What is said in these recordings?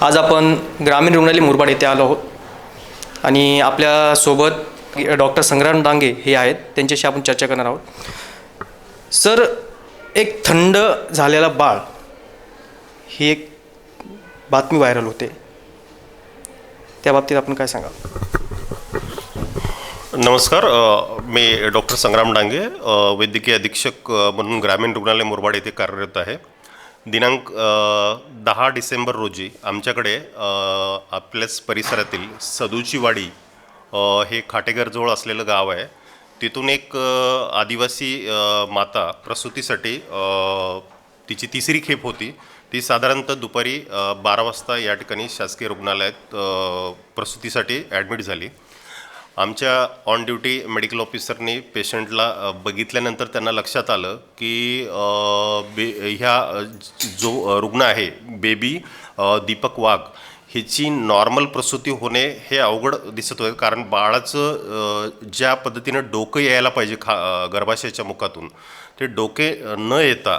आज आपण ग्रामीण रुग्णालय मुरबाड येथे आलो आहोत आणि आपल्यासोबत डॉक्टर संग्राम डांगे हे आहेत. त्यांच्याशी आपण चर्चा करणार आहोत. सर, एक थंड झालेला बाळ ही एक बातमी व्हायरल होते, त्या बाबतीत आपण काय सांगाल? नमस्कार, मी डॉक्टर संग्राम डांगे, वैद्यकीय अधीक्षक म्हणून ग्रामीण रुग्णालय मुरबाड येथे कार्यरत आहे. दिनांक 10 डिसेंबर रोजी आमच्याकडे आपल्याच परिसरातील सदूची वाडी हे खाटेघरजवळ असलेलं गाव आहे. तिथून एक आदिवासी माता प्रसूतीसाठी तिची तिसरी खेप होती. ती साधारणतः दुपारी 12 वाजता या ठिकाणी शासकीय रुग्णालयात प्रसूतीसाठी ॲडमिट झाली. आमच्या ऑन ड्युटी मेडिकल ऑफिसरनी पेशंटला बघितल्यानंतर त्यांना लक्षात आलं की ह्या जो रुग्ण आहे बेबी दीपक वाघ ह्याची नॉर्मल प्रसूती होणे हे अवघड दिसत होतं. कारण बाळाचं ज्या पद्धतीनं डोकं यायला पाहिजे गर्भाशयाच्या मुखातून ते डोके न येता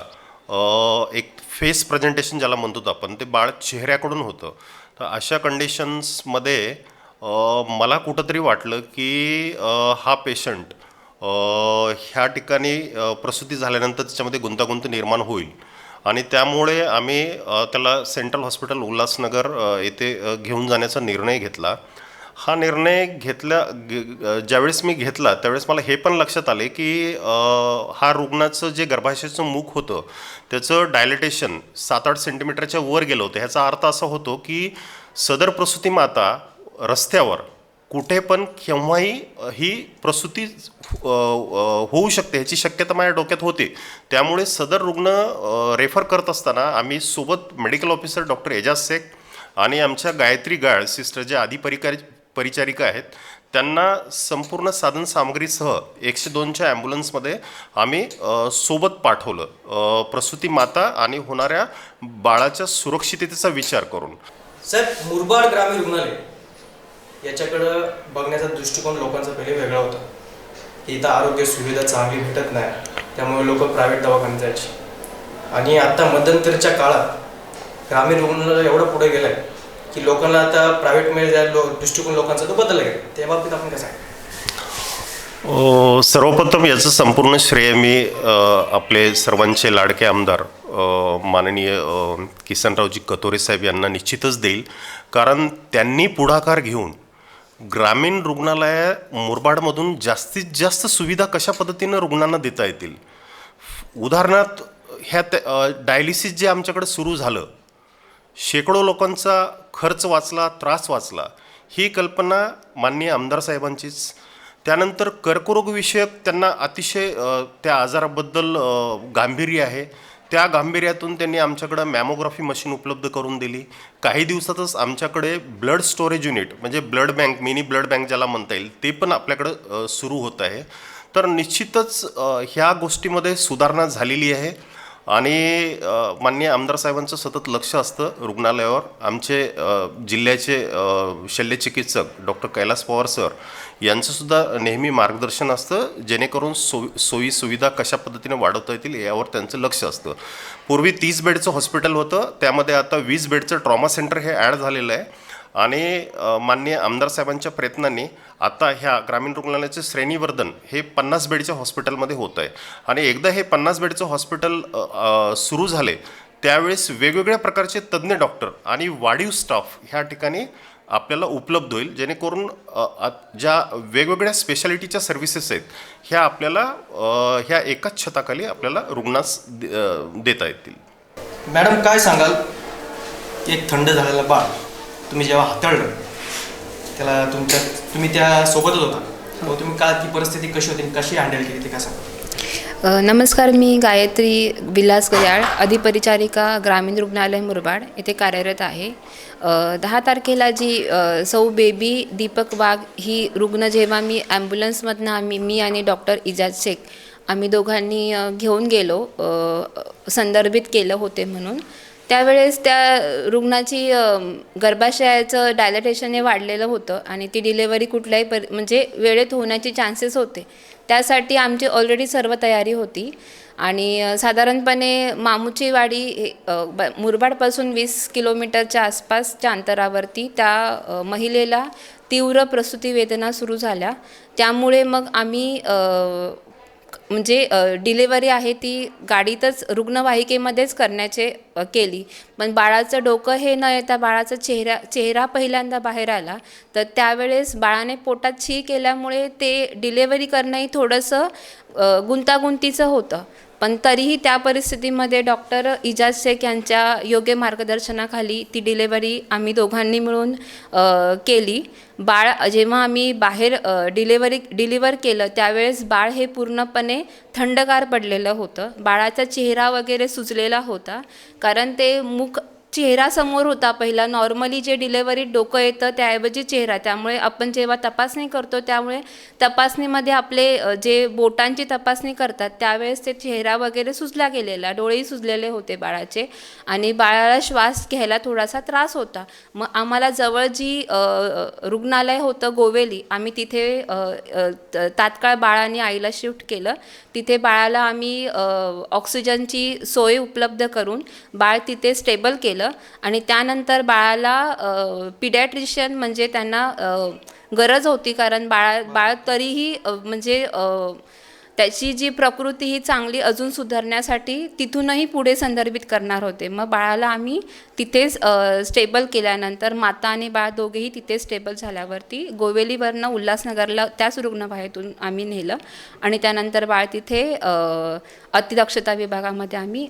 एक फेस प्रेझेंटेशन ज्याला म्हणतो आपण, ते बाळ चेहऱ्याकडून होतं. तर अशा कंडिशन्समध्ये मला कुठंतरी वाटलं की हा पेशंट ह्या ठिकाणी प्रसूती झाल्यानंतर त्याच्यामध्ये गुंतागुंत निर्माण होईल आणि त्यामुळे आम्ही त्याला सेंट्रल हॉस्पिटल उल्हासनगर येथे घेऊन जाण्याचा निर्णय घेतला. हा निर्णय ज्यावेळेस मी घेतला त्यावेळेस मला हे पण लक्षात आले की हा रुग्णाचं जे गर्भाशयाचं मुख होतं त्याचं डायलेटेशन 7-8 सेंटीमीटरच्या वर गेलं होतं. ह्याचा अर्थ असा होतो की सदर प्रसूती माता रस्त्यावर कुठे पण केव्हाही ही प्रसूती होऊ शकते ह्याची शक्यता माझ्या डोक्यात होती. त्यामुळे सदर रुग्ण रेफर करत असताना आम्ही सोबत medical officer doctor Ejaz Shaikh आणि आमच्या गायत्री गाळ सिस्टर जे आधी परिचारिका आहेत त्यांना संपूर्ण साधन सामग्रीसह 102च्या ॲम्ब्युलन्समध्ये आम्ही सोबत पाठवलं प्रसूती माता आणि होणाऱ्या बाळाच्या सुरक्षिततेचा विचार करून. सर, मुरबाड ग्रामीण रुग्णालय याच्याकडं बघण्याचा दृष्टिकोन लोकांचा पहिले वेगळा होता की इथं आरोग्य सुविधा चांगली भेटत नाही, त्यामुळे लोक प्रायव्हेट दवाखान्यात जायचे. आणि आता मध्यंतरीच्या काळात ग्रामीण रुग्णालय एवढं पुढे गेलं आहे की लोकांना आता प्रायव्हेटमध्ये जायला दृष्टिकोन लोकांचा तो बदलला गेला. त्या बाबतीत आपण काय सांगा? सर्वप्रथम याचं संपूर्ण श्रेय मी आपले सर्वांचे लाडके आमदार माननीय किसनरावजी कतोरे साहेब यांना निश्चितच देईल. कारण त्यांनी पुढाकार घेऊन ग्रामीण रुग्णालय मुरबाडमधून जास्तीत जास्त सुविधा कशा पद्धतीनं रुग्णांना देता येतील. उदाहरणार्थ ह्या डायलिसिस जे आमच्याकडे सुरू झालं, शेकडो लोकांचा खर्च वाचला, त्रास वाचला. ही कल्पना माननीय आमदार साहेबांचीच. त्यानंतर कर्करोगविषयक त्यांना अतिशय त्या आजाराबद्दल गांभीर्य आहे. त्या गांभीर्यातून त्यांनी आमच्याकडं मॅमोग्राफी मशीन उपलब्ध करून दिली. काही दिवसातच आमच्याकडे ब्लड स्टोरेज युनिट म्हणजे blood bank, mini blood bank ज्याला म्हणता येईल, ते पण आपल्याकडं सुरू होत आहे. तर निश्चितच ह्या गोष्टीमध्ये सुधारणा झालेली आहे आणि माननीय आमदार साहेबांचं सतत लक्ष असतं रुग्णालयावर. आमचे जिल्ह्याचे शल्यचिकित्सक डॉक्टर कैलास पवार सर यांचंसुद्धा नेहमी मार्गदर्शन असतं, जेणेकरून सोयी सुविधा कशा पद्धतीने वाढवता येतील यावर त्यांचं लक्ष असतं. पूर्वी 30 बेडचं हॉस्पिटल होतं, त्यामध्ये आता 20 बेडचं ट्रॉमा सेंटर हे ॲड झालेलं आहे. आणि माननीय आमदार साहेबांच्या प्रयत्नांनी आता ह्या ग्रामीण रुग्णालयाचे श्रेणीवर्धन हे 50 बेडच्या हॉस्पिटलमध्ये होतं आहे. आणि एकदा हे 50 बेडचं हॉस्पिटल सुरू झाले त्यावेळेस वेगवेगळ्या प्रकारचे तज्ज्ञ डॉक्टर आणि वाढीव स्टाफ ह्या ठिकाणी आपल्याला उपलब्ध होईल, जेणेकरून ज्या वेगवेगळ्या स्पेशालिटीच्या सर्व्हिसेस आहेत ह्या आपल्याला ह्या एकाच छताखाली आपल्याला रुग्णास देता येतील. मॅडम, काय सांगाल, एक थंड झालेला बाळ तुम्ही जेव्हा हाताळलं त्याला तुम्ही त्या सोबतच होता, मग तुम्ही काय ती परिस्थिती कशी होती, कशी हँडल केली ते काय सांगा? नमस्कार, मी गायत्री विलास गयाळ, अधिपरिचारिका ग्रामीण रुग्णालय मुरबाड येथे कार्यरत आहे. 10 तारखेला जी सौ बेबी दीपक वाघ ही रुग्ण जेव्हा मी ॲम्ब्युलन्समधनं मी आणि डॉक्टर इजाज शेख आम्ही दोघांनी घेऊन गेलो, संदर्भित केलं होते म्हणून, त्यावेळेस त्या रुग्णाची गर्भाशयाचं डायलेटेशन हे वाढलेलं होतं आणि ती डिलेवरी कुठल्याही म्हणजे वेळेत होण्याचे चान्सेस होते. त्यासाठी आमची ऑलरेडी सर्व तयारी होती आणि साधारणपणे मामूची वाडी मुरबाडपासून 20 किलोमीटरच्या आसपासच्या अंतरावरती त्या महिलेला तीव्र प्रसूती वेदना सुरू झाल्या. त्यामुळे मग आम्ही म्हणजे डिलेवरी आहे ती गाडीतच रुग्णवाहिकेमध्येच केली. पण बाळाचं डोकं हे न येता बाळाचा चेहरा पहिल्यांदा बाहेर आला. तर त्यावेळेस बाळाने पोटात शी केल्यामुळे ते डिलेवरी करणंही थोडंसं गुंतागुंतीचं होतं. पण तरीही त्या परिस्थितीमध्ये डॉक्टर इजाज शेख यांच्या योग्य मार्गदर्शनाखाली ती डिलेवरी आम्ही दोघांनी मिळून केली. बाळ जेव्हा आम्ही बाहेर डिलिव्हर केलं त्यावेळेस बाळ हे पूर्णपणे थंडगार पडलेलं होतं. बाळाचा चेहरा वगैरे सुजलेला होता, कारण ते चेहरा समोर होता. पहिला नॉर्मली जे डिलेवरीत डोकं येतं त्याऐवजी चेहरा. त्यामुळे आपण जेव्हा तपासणी करतो त्यामुळे तपासणीमध्ये आपले जे बोटांची तपासणी करतात त्यावेळेस ते चेहरा वगैरे सुजला गेलेला, डोळेही सुजलेले होते बाळाचे आणि बाळाला श्वास घ्यायला थोडासा त्रास होता. मग आम्हाला जवळ जी रुग्णालय होतं गोवेली, आम्ही तिथे तात्काळ बाळाने आईला शिफ्ट केलं. तिथे बाळाला आम्ही ऑक्सिजनची सोय उपलब्ध करून बाळ तिथे स्टेबल केलं आणि त्यानंतर बाळाला पिडॅट्रिशियन म्हणजे त्यांना गरज होती, कारण बाळ तरीही म्हणजे त्याची जी प्रकृती ही चांगली अजून सुधारण्यासाठी तिथूनही पुढे संदर्भित करणार होते. मग बाळाला आम्ही तिथेच स्टेबल केल्यानंतर माता आणि बाळ दोघेही तिथे स्टेबल झाल्यावरती गोवेलीवरनं उल्हासनगरला त्याच रुग्णवाहिकेतून आम्ही नेलं आणि त्यानंतर बाळ तिथे अतिदक्षता विभागामध्ये आम्ही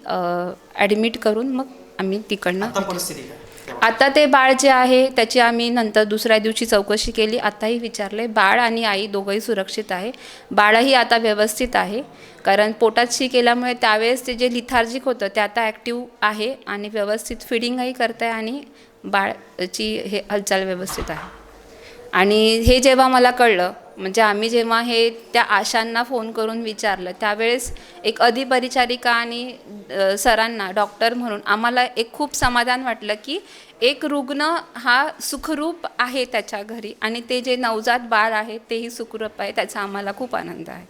ॲडमिट करून मग आम्ही तिकडनं आता परिस्थिती काय? आता ते बाळ जे आहे त्याची आम्ही नंतर दुसऱ्या दिवशी चौकशी केली. आताही विचारले, बाळ आणि आई दोघंही सुरक्षित आहे. बाळही आता व्यवस्थित आहे, कारण पोटात शी केल्यामुळे त्यावेळेस ते जे लिथार्जिक होतं ते आता ॲक्टिव्ह आहे आणि व्यवस्थित फिडिंगही करत आहे आणि बाळची हे हालचाल व्यवस्थित आहे. आणि हे जेव्हा मला कळलं, म्हणजे आम्ही जेव्हा हे त्या आशांना फोन करून विचारलं त्यावेळेस एक अधिपरिचारिका आणि सरांना डॉक्टर म्हणून आम्हाला एक खूप समाधान वाटलं की एक रुग्ण हा सुखरूप आहे त्याच्या घरी आणि ते जे नवजात बाळ आहे तेही सुखरूप आहे, त्याचा आम्हाला खूप आनंद आहे.